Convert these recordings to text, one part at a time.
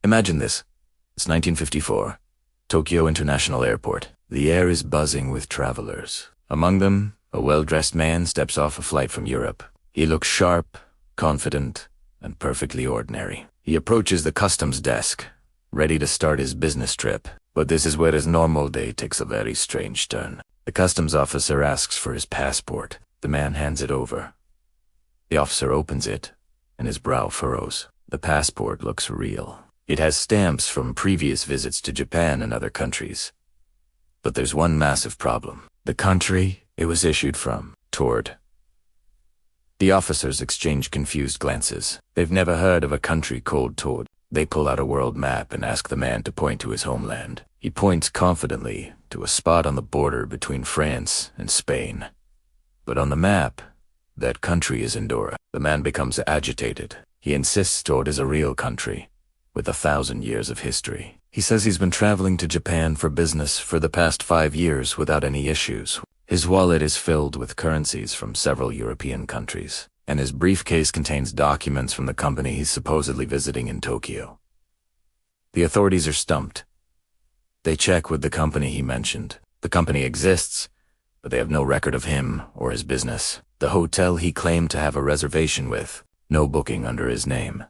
Imagine this. It's 1954. Tokyo International Airport. The air is buzzing with travelers. Among them, a well-dressed man steps off a flight from Europe. He looks sharp, confident, and perfectly ordinary. He approaches the customs desk, ready to start his business trip. But this is where his normal day takes a very strange turn. The customs officer asks for his passport. The man hands it over. The officer opens it, and his brow furrows. The passport looks real. It has stamps from previous visits to Japan and other countries. But there's one massive problem. The country it was issued from, Taured. The officers exchange confused glances. They've never heard of a country called Taured. They pull out a world map and ask the man to point to his homeland. He points confidently to a spot on the border between France and Spain. But on the map, that country is Andorra. The man becomes agitated. He insists Taured is a real country, with 1,000 years of history. He says he's been traveling to Japan for business for the past 5 years without any issues. His wallet is filled with currencies from several European countries, and his briefcase contains documents from the company he's supposedly visiting in Tokyo. The authorities are stumped. They check with the company he mentioned. The company exists, but they have no record of him or his business. The hotel he claimed to have a reservation with, no booking under his name.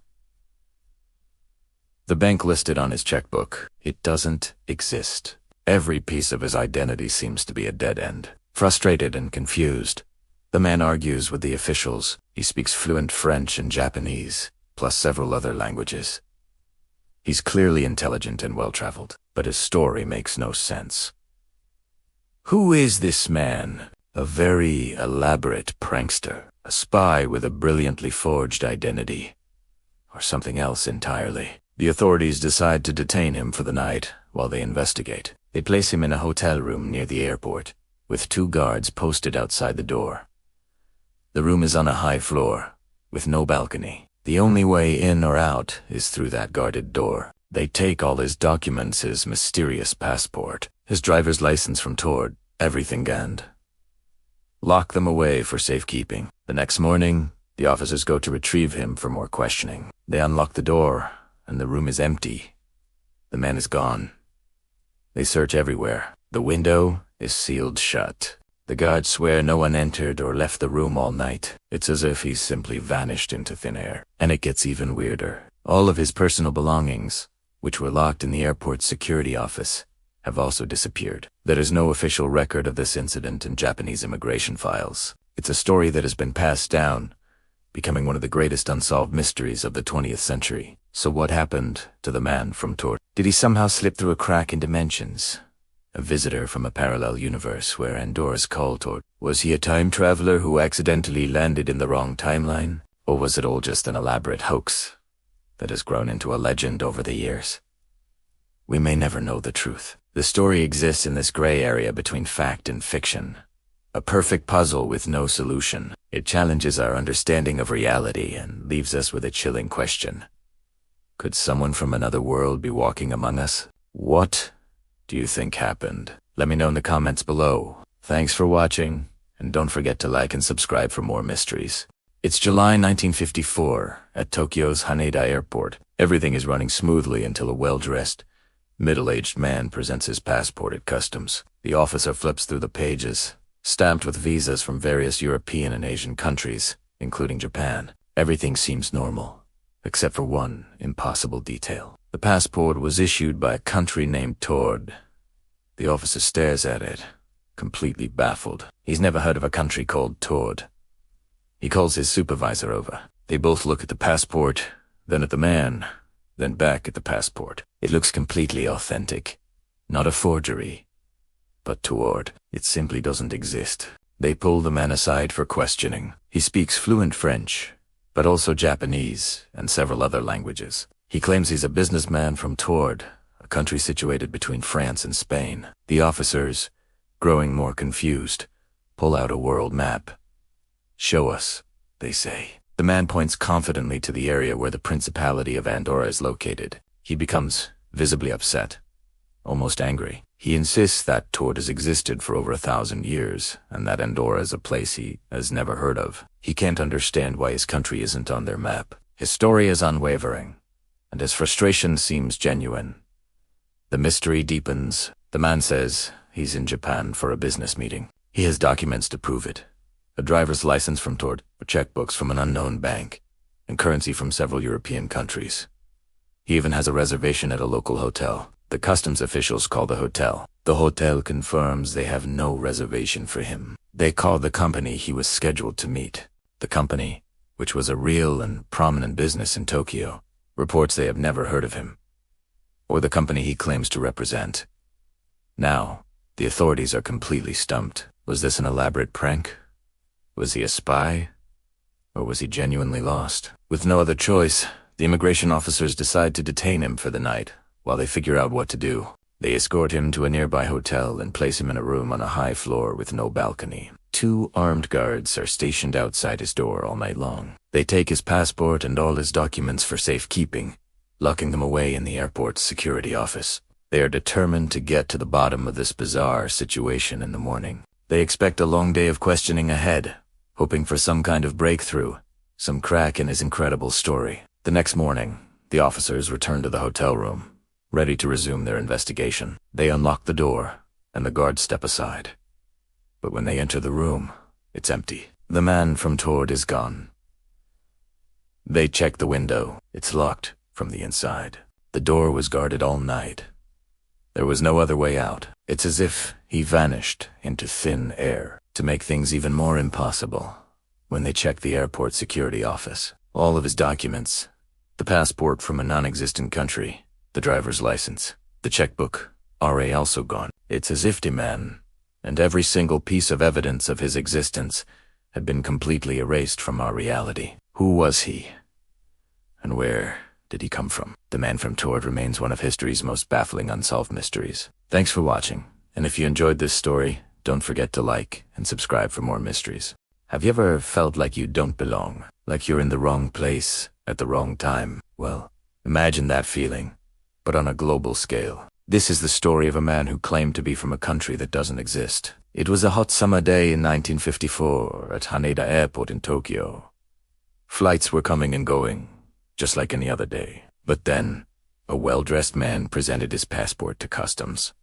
The bank listed on his checkbook, it doesn't exist. Every piece of his identity seems to be a dead end. Frustrated and confused, the man argues with the officials. He speaks fluent French and Japanese, plus several other languages. He's clearly intelligent and well-traveled, but his story makes no sense. Who is this man? A very elaborate prankster, a spy with a brilliantly forged identity, or something else entirely. The authorities decide to detain him for the night while they investigate. They place him in a hotel room near the airport, with 2 guards posted outside the door. The room is on a high floor, with no balcony. The only way in or out is through that guarded door. They take all his documents, his mysterious passport, his driver's license from Taured, everything and lock them away for safekeeping. The next morning, the officers go to retrieve him for more questioning. They unlock the door, and the room is empty. The man is gone. They search everywhere. The window is sealed shut. The guards swear no one entered or left the room all night. It's as if he's simply vanished into thin air. And it gets even weirder. All of his personal belongings, which were locked in the airport's security office, have also disappeared. There is no official record of this incident in Japanese immigration files. It's a story that has been passed down, becoming one of the greatest unsolved mysteries of the 20th century. So what happened to the man from Taured? Did he somehow slip through a crack in dimensions? A visitor from a parallel universe where Andorra's called Taured? Was he a time traveler who accidentally landed in the wrong timeline? Or was it all just an elaborate hoax that has grown into a legend over the years? We may never know the truth. The story exists in this gray area between fact and fiction. A perfect puzzle with no solution. It challenges our understanding of reality and leaves us with a chilling question. Could someone from another world be walking among us? What do you think happened? Let me know in the comments below. Thanks for watching, and don't forget to like and subscribe for more mysteries. It's July 1954 at Tokyo's Haneda Airport. Everything is running smoothly until a well-dressed, middle-aged man presents his passport at customs. The officer flips through the pages, stamped with visas from various European and Asian countries, including Japan. Everything seems normal, except for one impossible detail. The passport was issued by a country named Taured. The officer stares at it, completely baffled. He's never heard of a country called Taured. He calls his supervisor over. They both look at the passport, then at the man, then back at the passport. It looks completely authentic. Not a forgery, but Taured. It simply doesn't exist. They pull the man aside for questioning. He speaks fluent French, but also Japanese and several other languages. He claims he's a businessman from Taured, a country situated between France and Spain. The officers, growing more confused, pull out a world map. "Show us," they say. The man points confidently to the area where the Principality of Andorra is located. He becomes visibly upset, almost angry. He insists that Taured has existed for over 1,000 years, and that Andorra is a place he has never heard of. He can't understand why his country isn't on their map. His story is unwavering. and his frustration seems genuine. The mystery deepens. The man says he's in Japan for a business meeting. He has documents to prove it. A driver's license from Taured, checkbooks from an unknown bank, and currency from several European countries. He even has a reservation at a local hotel. The customs officials call the hotel. The hotel confirms they have no reservation for him. They call the company he was scheduled to meet. The company, which was a real and prominent business in Tokyo, reports they have never heard of him, or the company he claims to represent. Now, the authorities are completely stumped. Was this an elaborate prank? Was he a spy? Or was he genuinely lost? With no other choice, the immigration officers decide to detain him for the night while they figure out what to do. They escort him to a nearby hotel and place him in a room on a high floor with no balcony. 2 armed guards are stationed outside his door all night long. They take his passport and all his documents for safekeeping, locking them away in the airport's security office. They are determined to get to the bottom of this bizarre situation in the morning. They expect a long day of questioning ahead, hoping for some kind of breakthrough, some crack in his incredible story. The next morning, the officers return to the hotel room, ready to resume their investigation. They unlock the door, and the guards step aside. But when they enter the room, it's empty. The man from Taured is gone. They check the window. It's locked from the inside. The door was guarded all night. There was no other way out. It's as if he vanished into thin air. To make things even more impossible, when they check the airport security office, all of his documents, the passport from a non-existent country, the driver's license, the checkbook, are also gone. It's as if the man, and every single piece of evidence of his existence, had been completely erased from our reality. Who was he? And where did he come from? The Man from Taured remains one of history's most baffling unsolved mysteries. Thanks for watching, and if you enjoyed this story, don't forget to like and subscribe for more mysteries. Have you ever felt like you don't belong? Like you're in the wrong place at the wrong time? Well, imagine that feeling, but on a global scale. This is the story of a man who claimed to be from a country that doesn't exist. It was a hot summer day in 1954 at Haneda Airport in Tokyo. Flights were coming and going, just like any other day. But then, a well-dressed man presented his passport to customs.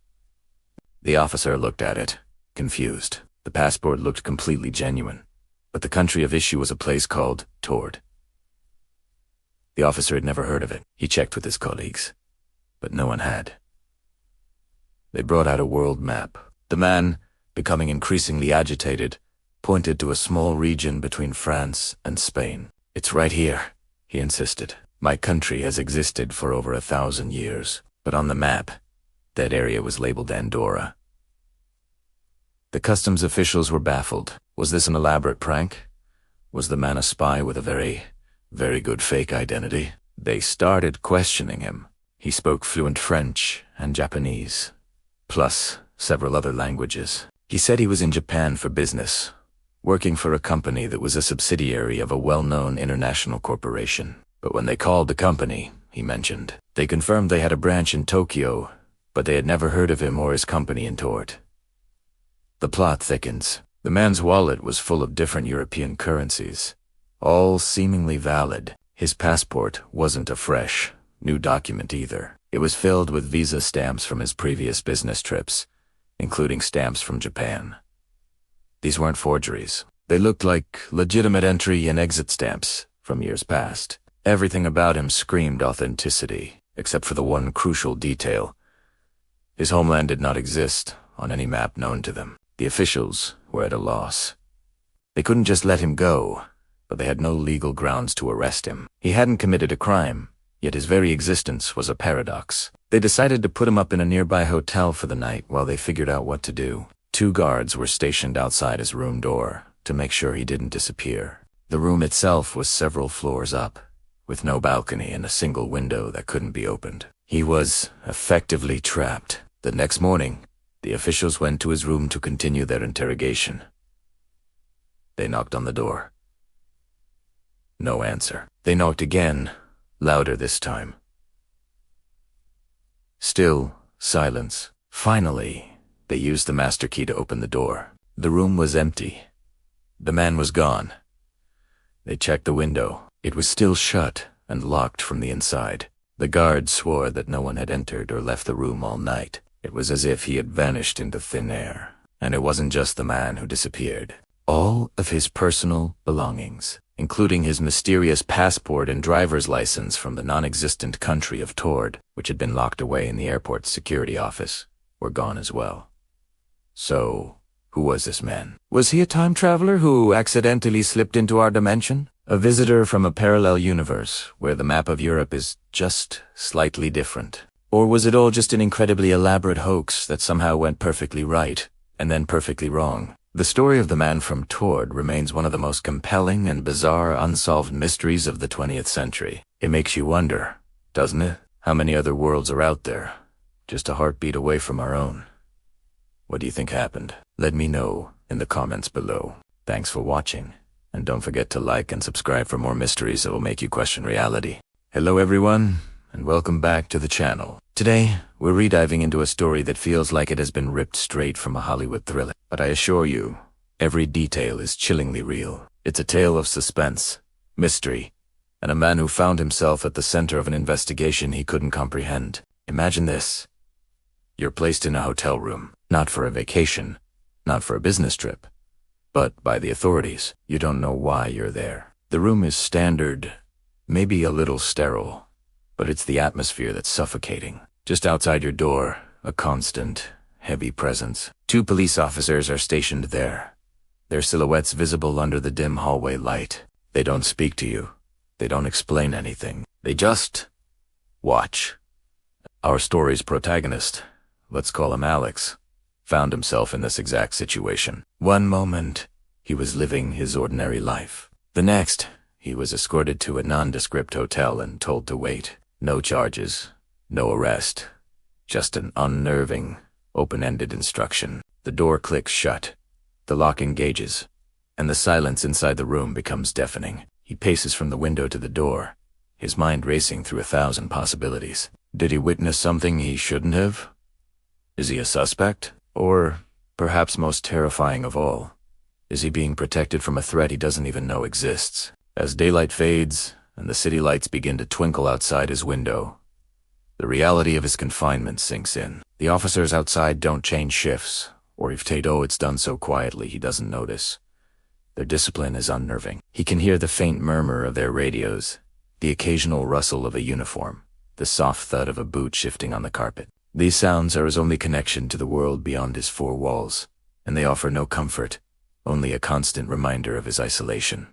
The officer looked at it, confused. The passport looked completely genuine, but the country of issue was a place called Taured. The officer had never heard of it. He checked with his colleagues, but no one had. They brought out a world map. The man, becoming increasingly agitated, pointed to a small region between France and Spain. "It's right here," he insisted. "My country has existed for over 1,000 years, but on the map, that area was labeled Andorra." The customs officials were baffled. Was this an elaborate prank? Was the man a spy with a very good fake identity? They started questioning him. He spoke fluent French and Japanese, plus several other languages. He said he was in Japan for business, working for a company that was a subsidiary of a well-known international corporation. But when they called the company, he mentioned, they confirmed they had a branch in Tokyo, but they had never heard of him or his company in Taured. The plot thickens. The man's wallet was full of different European currencies, all seemingly valid. His passport wasn't a fresh, new document either. It was filled with visa stamps from his previous business trips, including stamps from Japan. These weren't forgeries. They looked like legitimate entry and exit stamps from years past. Everything about him screamed authenticity, except for the one crucial detail. His homeland did not exist on any map known to them. The officials were at a loss. They couldn't just let him go, but they had no legal grounds to arrest him. He hadn't committed a crime, yet his very existence was a paradox. They decided to put him up in a nearby hotel for the night while they figured out what to do. 2 guards were stationed outside his room door to make sure he didn't disappear. The room itself was several floors up, with no balcony and a single window that couldn't be opened. He was effectively trapped. The next morning, the officials went to his room to continue their interrogation. They knocked on the door. No answer. They knocked again, louder this time. Still silence. Finally, they used the master key to open the door. The room was empty. The man was gone. They checked the window. It was still shut and locked from the inside. The guard swore that no one had entered or left the room all night. It was as if he had vanished into thin air. And it wasn't just the man who disappeared. All of his personal belongings, including his mysterious passport and driver's license from the non-existent country of Taured, which had been locked away in the airport's security office, were gone as well. So, who was this man? Was he a time traveler who accidentally slipped into our dimension? A visitor from a parallel universe where the map of Europe is just slightly different? Or was it all just an incredibly elaborate hoax that somehow went perfectly right and then perfectly wrong? The story of the Man From Taured remains one of the most compelling and bizarre unsolved mysteries of the 20th century. It makes you wonder, doesn't it? How many other worlds are out there, just a heartbeat away from our own? What do you think happened? Let me know in the comments below. Thanks for watching, and don't forget to like and subscribe for more mysteries that will make you question reality. Hello everyone, and welcome back to the channel. Today, we're rediving into a story that feels like it has been ripped straight from a Hollywood thriller. But I assure you, every detail is chillingly real. It's a tale of suspense, mystery, and a man who found himself at the center of an investigation he couldn't comprehend. Imagine this. You're placed in a hotel room, not for a vacation, not for a business trip, but by the authorities. You don't know why you're there. The room is standard, maybe a little sterile, but it's the atmosphere that's suffocating. Just outside your door, a constant, heavy presence. 2 police officers are stationed there, their silhouettes visible under the dim hallway light. They don't speak to you. They don't explain anything. They just watch. Our story's protagonist, let's call him Alex, found himself in this exact situation. One moment, he was living his ordinary life. The next, he was escorted to a nondescript hotel and told to wait. No charges, no arrest, just an unnerving, open-ended instruction. The door clicks shut, the lock engages, and the silence inside the room becomes deafening. He paces from the window to the door, his mind racing through 1,000 possibilities. Did he witness something he shouldn't have? Is he a suspect? Or, perhaps most terrifying of all, is he being protected from a threat he doesn't even know exists? As daylight fades and the city lights begin to twinkle outside his window, the reality of his confinement sinks in. The officers outside don't change shifts, or if they do, it's done so quietly he doesn't notice. Their discipline is unnerving. He can hear the faint murmur of their radios, the occasional rustle of a uniform, the soft thud of a boot shifting on the carpet. These sounds are his only connection to the world beyond his 4 walls, and they offer no comfort, only a constant reminder of his isolation.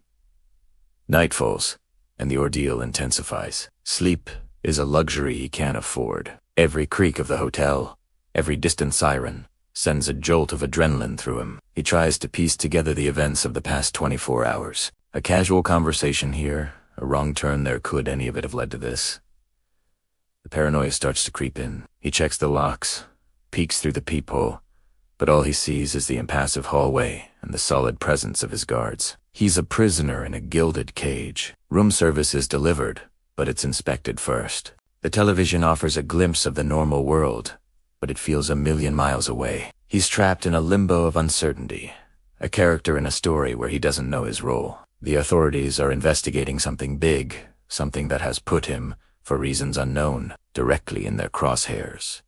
Night falls, and the ordeal intensifies. Sleep is a luxury he can't afford. Every creak of the hotel, every distant siren, sends a jolt of adrenaline through him. He tries to piece together the events of the past 24 hours. A casual conversation here, a wrong turn there, could any of it have led to this? The paranoia starts to creep in. He checks the locks, peeks through the peephole, but all he sees is the impassive hallway and the solid presence of his guards. He's a prisoner in a gilded cage. Room service is delivered, but it's inspected first. The television offers a glimpse of the normal world, but it feels a million miles away. He's trapped in a limbo of uncertainty, a character in a story where he doesn't know his role. The authorities are investigating something big, something that has put him, for reasons unknown, directly in their crosshairs.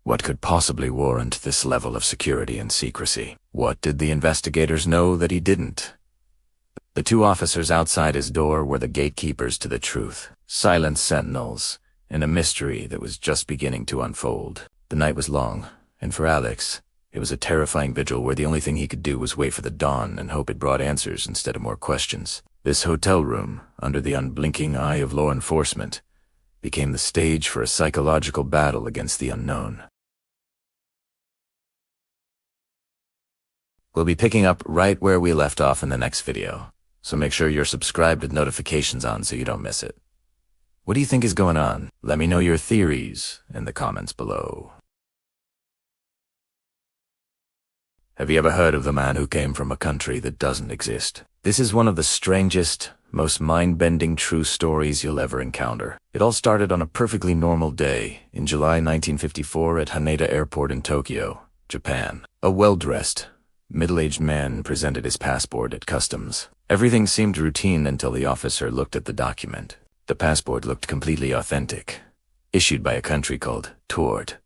What could possibly warrant this level of security and secrecy? What did the investigators know that he didn't? The 2 officers outside his door were the gatekeepers to the truth, silent sentinels in a mystery that was just beginning to unfold. The night was long, and for Alex, it was a terrifying vigil where the only thing he could do was wait for the dawn and hope it brought answers instead of more questions. This hotel room, under the unblinking eye of law enforcement, became the stage for a psychological battle against the unknown. We'll be picking up right where we left off in the next video, so make sure you're subscribed with notifications on so you don't miss it. What do you think is going on? Let me know your theories in the comments below. Have you ever heard of the man who came from a country that doesn't exist? This is one of the strangest, most mind-bending true stories you'll ever encounter. It all started on a perfectly normal day in July 1954 at Haneda Airport in Tokyo, Japan. A well-dressed, middle-aged man presented his passport at customs. Everything seemed routine until the officer looked at the document. The passport looked completely authentic, issued by a country called Taured.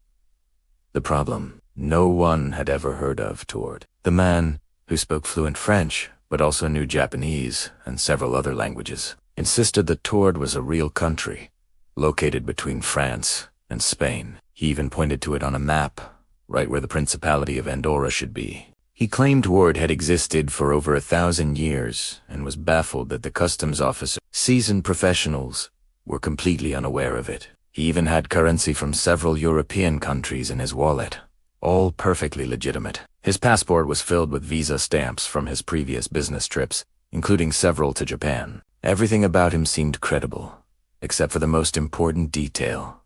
The problem: no one had ever heard of Taured. The man, who spoke fluent French, but also knew Japanese and several other languages, insisted that Taured was a real country, located between France and Spain. He even pointed to it on a map, right where the Principality of Andorra should be. He claimed Taured had existed for over 1,000 years and was baffled that the customs officer, seasoned professionals, were completely unaware of it. He even had currency from several European countries in his wallet, all perfectly legitimate. His passport was filled with visa stamps from his previous business trips, including several to Japan. Everything about him seemed credible, except for the most important detail: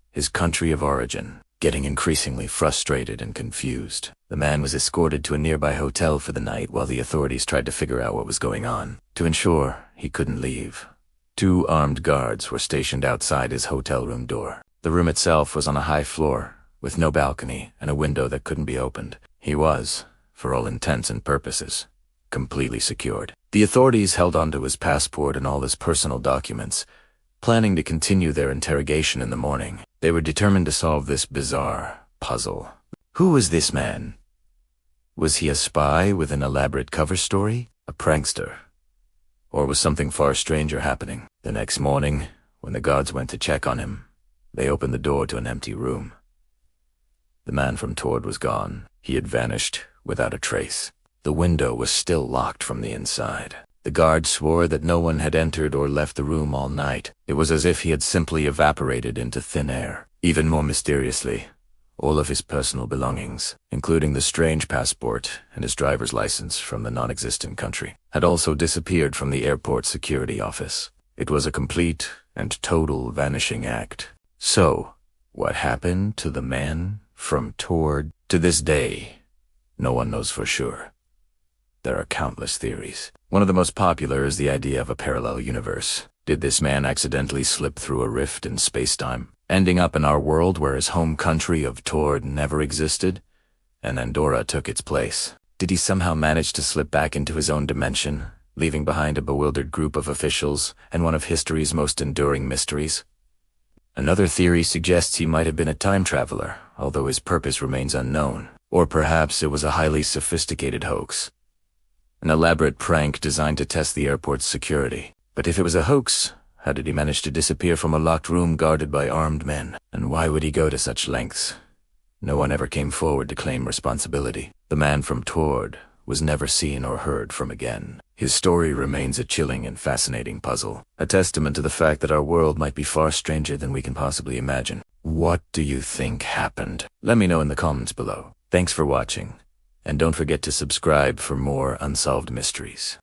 his country of origin. Getting increasingly frustrated and confused, the man was escorted to a nearby hotel for the night while the authorities tried to figure out what was going on. To ensure he couldn't leave, 2 armed guards were stationed outside his hotel room door. The room itself was on a high floor, with no balcony and a window that couldn't be opened. He was, for all intents and purposes, completely secured. The authorities held onto his passport and all his personal documents, planning to continue their interrogation in the morning. They were determined to solve this bizarre puzzle. Who was this man? Was he a spy with an elaborate cover story? A prankster? Or was something far stranger happening? The next morning, when the guards went to check on him, they opened the door to an empty room. The man from Taured was gone. He had vanished without a trace. The window was still locked from the inside. The guards swore that no one had entered or left the room all night. It was as if he had simply evaporated into thin air. Even more mysteriously, all of his personal belongings, including the strange passport and his driver's license from the non-existent country, had also disappeared from the airport security office. It was a complete and total vanishing act. So, what happened to the man from Taured? To this day, no one knows for sure. There are countless theories. One of the most popular is the idea of a parallel universe. Did this man accidentally slip through a rift in space-time, ending up in our world where his home country of Taured never existed, and Andorra took its place? Did he somehow manage to slip back into his own dimension, leaving behind a bewildered group of officials and one of history's most enduring mysteries? Another theory suggests he might have been a time traveler, although his purpose remains unknown. Or perhaps it was a highly sophisticated hoax, an elaborate prank designed to test the airport's security. But if it was a hoax, how did he manage to disappear from a locked room guarded by armed men? And why would he go to such lengths? No one ever came forward to claim responsibility. The man from Taured was never seen or heard from again. His story remains a chilling and fascinating puzzle, a testament to the fact that our world might be far stranger than we can possibly imagine. What do you think happened? Let me know in the comments below. Thanks for watching, and don't forget to subscribe for more unsolved mysteries.